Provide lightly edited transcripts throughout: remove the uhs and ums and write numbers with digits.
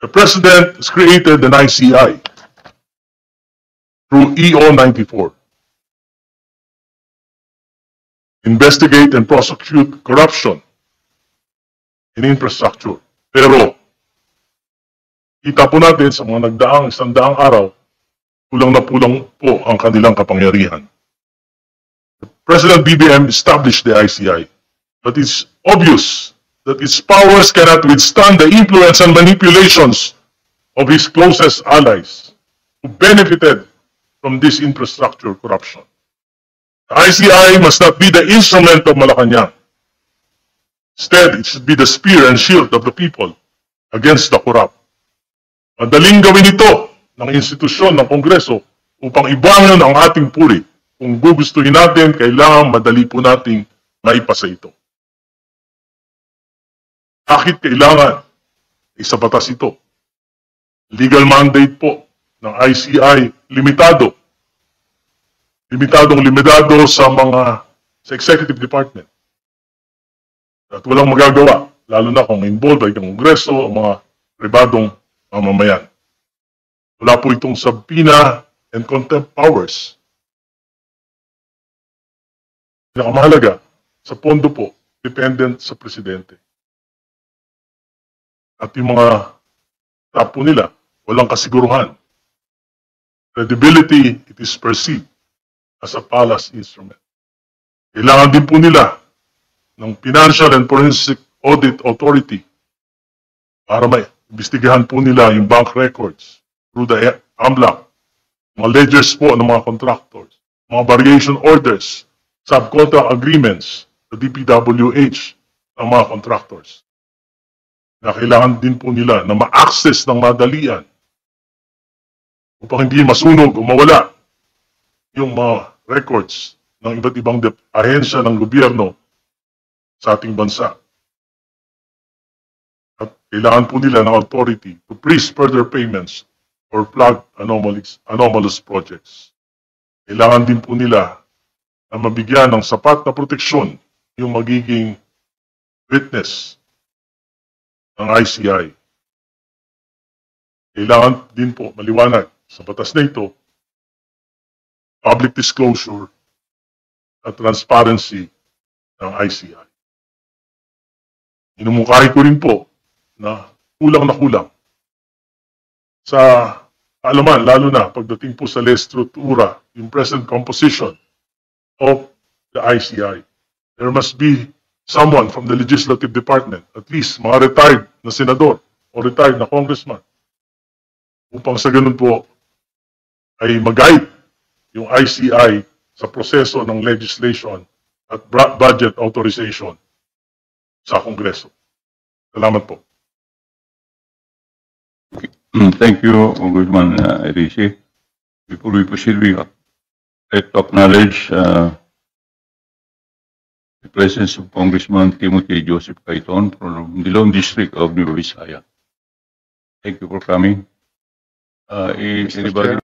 The President has created an ICI through EO 94. Investigate and prosecute corruption in infrastructure. Pero, kita po natin sa mga nagdaang isandaang araw, pulang na pulang po ang kanilang kapangyarihan. President BBM established the ICI, but it's obvious that its powers cannot withstand the influence and manipulations of his closest allies who benefited from this infrastructure corruption. The ICI must not be the instrument of Malacanang. Instead, it should be the spear and shield of the people against the corrupt. Madaling gawin ito ng institusyon ng Kongreso upang ibangon ang ating puri. Kung gugustuhin natin, kailangan madali po nating maipasa ito. Bakit kailangan sa batas ito? Legal mandate po ng ICI limitado. Limitado sa executive department. At walang magagawa, lalo na kung involved ay Kongreso o mga pribadong mamamayan. Wala po itong subpoena and contempt powers. Pinakamahalaga, sa pondo po, dependent sa presidente. At yung mga tapo nila, walang kasiguruhan. Credibility, it is perceived as a palace instrument. Kailangan din po nila ng Financial and Forensic Audit Authority para maimbestigahan po nila yung bank records through the AMLAC, mga ledgers po ng mga contractors, mga variation orders, subcontract agreements, the DPWH ng mga contractors. Na kailangan din po nila na ma-access ng madalian upang hindi masunog o mawala yung mga records ng iba't ibang ahensya ng gobyerno sa ating bansa. At kailangan po nila ng authority to freeze further payments or plug anomalous projects. Kailangan din po nila na mabigyan ng sapat na proteksyon yung magiging witness ng ICI. Kailangan din po maliwanag sa batas na ito public disclosure at transparency ng ICI. Inumungkahi ko rin po na kulang sa kaalaman, lalo na pagdating po sa legislatura, yung present composition of the ICI. There must be someone from the legislative department, at least mga retired na senador o retired na congressman, upang sa ganun po ay mag-guide yung ICI sa proseso ng legislation at budget authorization sa Kongreso. Salamat po. Thank you, Congressman Erice. Before we proceed, we like to acknowledge the presence of Congressman Timothy Joseph Cayton from the Lone District of Nueva Vizcaya. Thank you for coming. Is anybody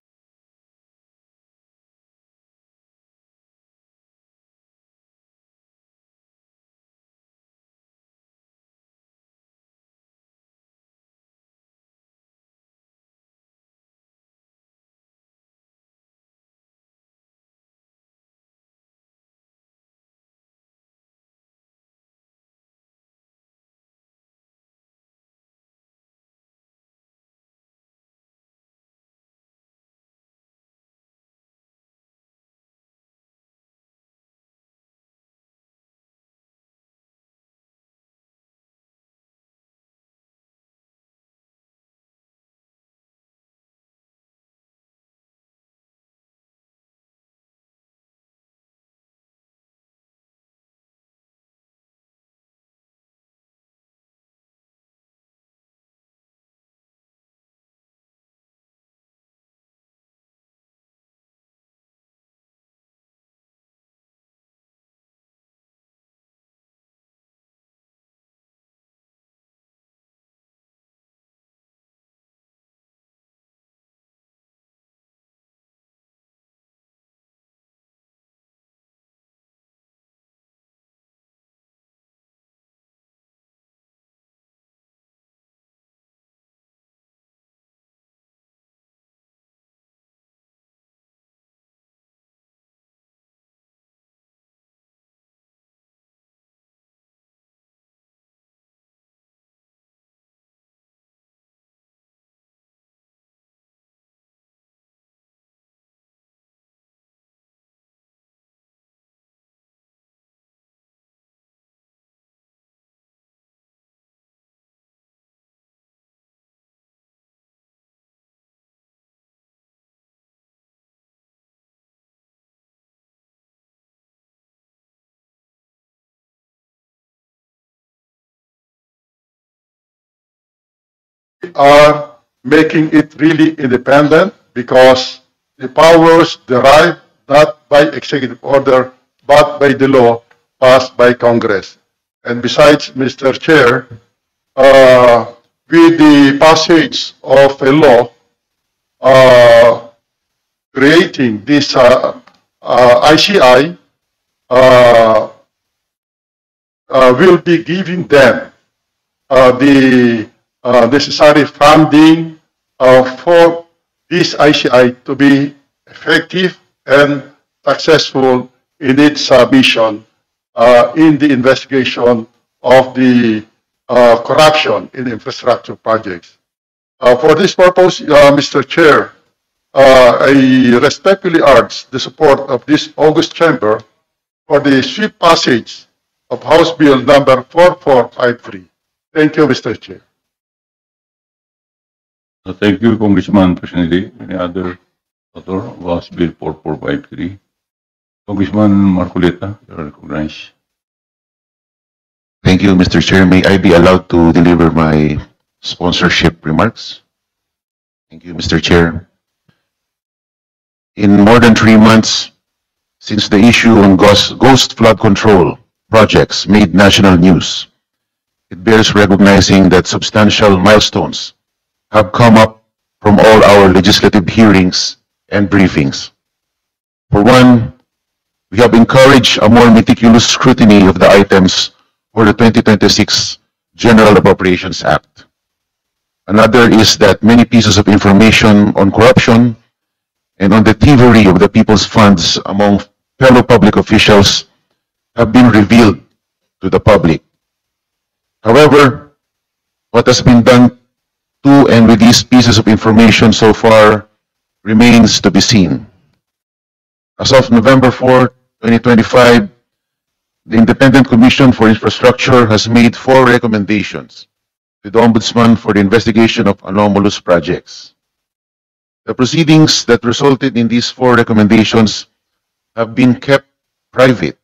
are making it really independent because the powers derived not by executive order but by the law passed by Congress. And besides, Mr. Chair, with the passage of a law creating this ICI, will be giving them the necessary funding for this ICI to be effective and successful in its mission in the investigation of the corruption in infrastructure projects. For this purpose, Mr. Chair, I respectfully urge the support of this august chamber for the swift passage of House Bill number 4453. Thank you, Mr. Chair. Thank you, Congressman Personally. Any other author of House Bill 4453? Congressman Marcoleta, you are recognized. Thank you, Mr. Chair. May I be allowed to deliver my sponsorship remarks? Thank you, Mr. Chair. In more than 3 months since the issue on ghost flood control projects made national news, it bears recognizing that substantial milestones have come up from all our legislative hearings and briefings. For one, we have encouraged a more meticulous scrutiny of the items for the 2026 General Appropriations Act. Another is that many pieces of information on corruption and on the thievery of the people's funds among fellow public officials have been revealed to the public. However, what has been done to and with these pieces of information so far remains to be seen. As of November 4, 2025, the Independent Commission for Infrastructure has made 4 recommendations to the Ombudsman for the investigation of anomalous projects. The proceedings that resulted in these 4 recommendations have been kept private,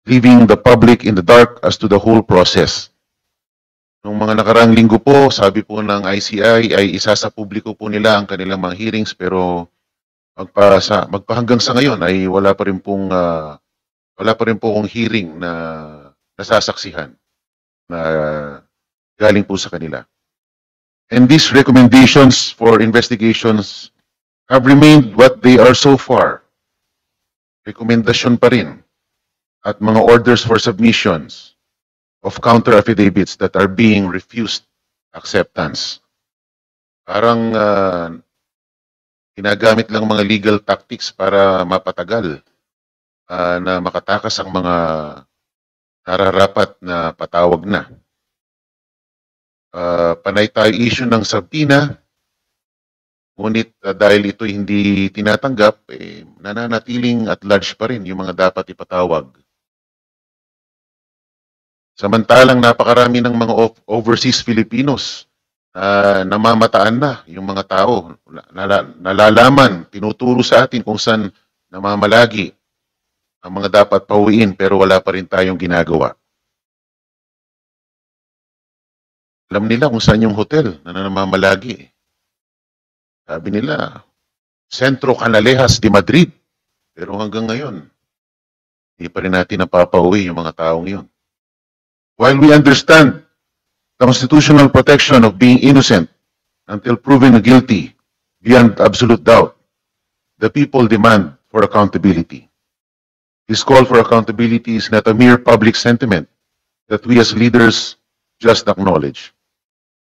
leaving the public in the dark as to the whole process. Noong mga nakaraang linggo po, sabi po ng ICI ay isa sa publiko po nila ang kanilang mga hearings, pero magpahanggang sa ngayon ay wala pa rin po akong hearing na nasasaksihan na galing po sa kanila. And these recommendations for investigations have remained what they are so far. Rekomendasyon pa rin at mga orders for submissions of counter affidavits that are being refused acceptance. Parang ginagamit lang mga legal tactics para mapatagal na makatakas ang mga nararapat na patawag na. Panay tayo issue ng subpoena, ngunit dahil ito hindi tinatanggap, nananatiling at large pa rin yung mga dapat ipatawag. Samantalang napakarami ng mga overseas Filipinos namamataan na yung mga tao, nalalaman, tinuturo sa atin kung saan namamalagi ang mga dapat pauwiin pero wala pa rin tayong ginagawa. Alam nila kung saan yung hotel na namamalagi. Sabi nila, Centro Canalejas de Madrid. Pero hanggang ngayon, hindi pa rin natin napapauwi yung mga taong yun. While we understand the constitutional protection of being innocent until proven guilty beyond absolute doubt, the people demand for accountability. This call for accountability is not a mere public sentiment that we as leaders just acknowledge.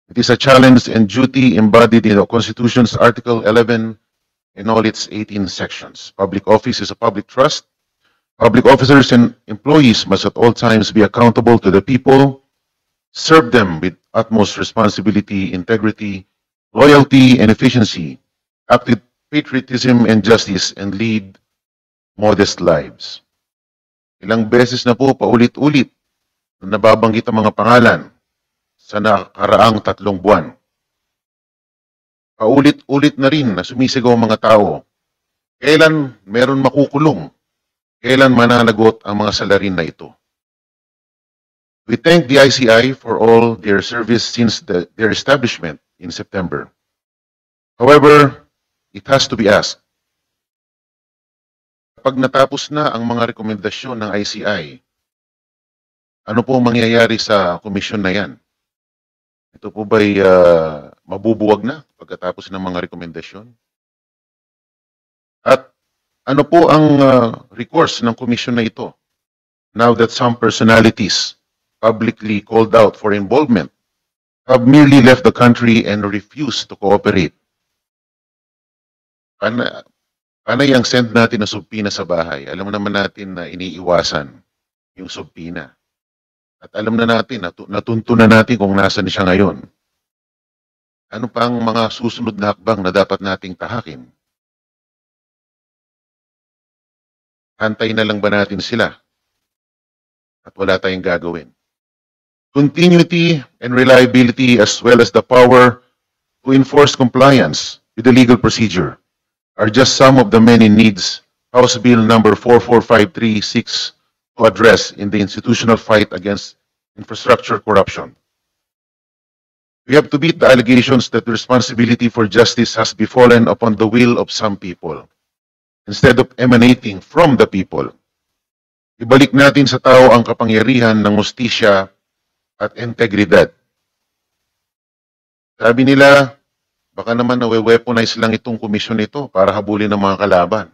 It is a challenge and duty embodied in the Constitution's Article 11 in all its 18 sections. Public office is a public trust. Public officers and employees must at all times be accountable to the people, serve them with utmost responsibility, integrity, loyalty, and efficiency, act with patriotism and justice, and lead modest lives. Ilang beses na po paulit-ulit na nababanggit ang mga pangalan sa nakaraang 3 buwan. Paulit-ulit na rin na sumisigaw ang mga tao, kailan meron makukulong, kailan mananagot ang mga salarin na ito. We thank the ICI for all their service since their establishment in September. However, it has to be asked, kapag natapos na ang mga rekomendasyon ng ICI, ano po mangyayari sa komisyon na yan? Ito po ba'y mabubuwag na pagkatapos ng mga rekomendasyon? At ano po ang recourse ng komisyon na ito now that some personalities publicly called out for involvement have merely left the country and refused to cooperate? Paano yung send natin na subpina sa bahay? Alam naman natin na iniiwasan yung subpina. At alam na natin, natunto na natin kung nasan siya ngayon. Ano pa ang mga susunod na hakbang na dapat nating tahakin? Hantay na lang ba natin sila? At wala tayong gagawin. Continuity and reliability as well as the power to enforce compliance with the legal procedure are just some of the many needs House Bill number 44536 to address in the institutional fight against infrastructure corruption. We have to beat the allegations that the responsibility for justice has befallen upon the will of some people, instead of emanating from the people. Ibalik natin sa tao ang kapangyarihan ng hustisya at integridad. Sabi nila, baka naman nawe-weaponize lang itong komisyon nito para habulin ng mga kalaban.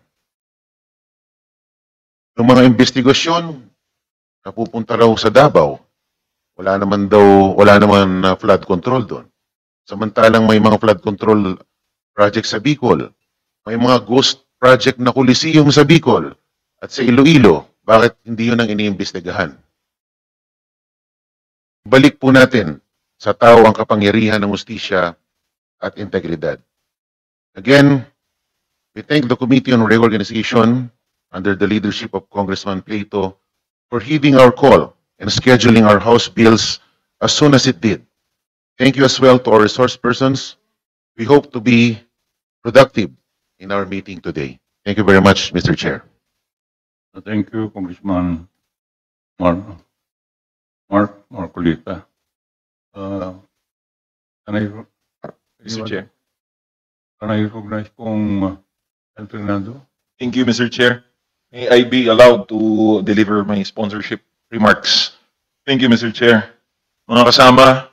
Yung mga investigasyon, napupunta raw sa Davao. Wala naman flood control doon. Samantalang may mga flood control project sa Bicol. May mga ghost project na Coliseum sa Bicol at sa Iloilo. Bakit hindi yun ang iniimbestigahan? Balik po natin sa tao ang kapangyarihan ng hustisya at integridad. Again, we thank the Committee on Reorganization under the leadership of Congressman Plato for heeding our call and scheduling our House bills as soon as it did. Thank you as well to our resource persons. We hope to be productive in our meeting today. Thank you very much, Mr. Chair. Thank you, Congressman Marcolita. Mr. Chair. Can I recognize Kong El Fernando? Thank you, Mr. Chair. May I be allowed to deliver my sponsorship remarks? Thank you, Mr. Chair. Mga kasama,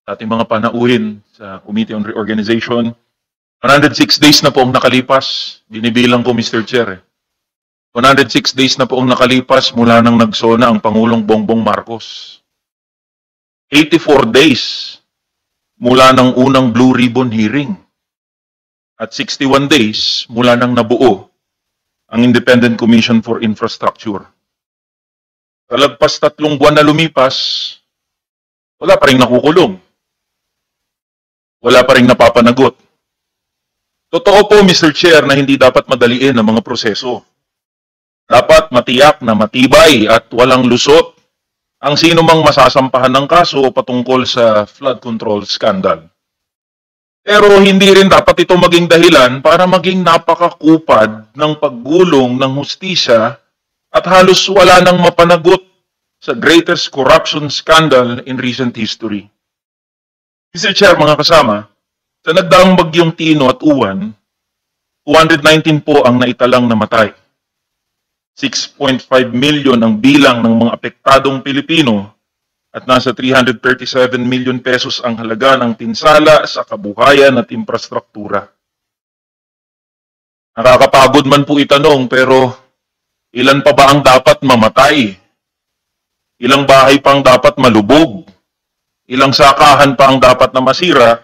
ating mga panauhin sa Committee on Reorganization, 106 days na po ang nakalipas, binibilang ko, Mr. Chair. 106 days na po ang nakalipas mula nang nagsona ang Pangulong Bongbong Marcos. 84 days mula ng unang Blue Ribbon hearing. At 61 days mula nang nabuo ang Independent Commission for Infrastructure. Kalagpas 3 buwan na lumipas, wala pa rin nakukulong. Wala pa rin napapanagot. Totoo po, Mr. Chair, na hindi dapat madaliin ang mga proseso. Dapat matiyak na matibay at walang lusot ang sino mang masasampahan ng kaso patungkol sa flood control scandal. Pero hindi rin dapat ito maging dahilan para maging napakakupad ng paggulong ng hustisya at halos wala nang mapanagot sa greatest corruption scandal in recent history. Mr. Chair, mga kasama, sa nagdaang bagyong Tino at Uwan, 219 po ang naitalang namatay. 6.5 million ang bilang ng mga apektadong Pilipino at nasa 337 million pesos ang halaga ng tinsala sa kabuhayan at infrastruktura. Nakakapagod man po itanong, pero ilan pa ba ang dapat mamatay? Ilang bahay pa ang dapat malubog? Ilang sakahan pa ang dapat na masira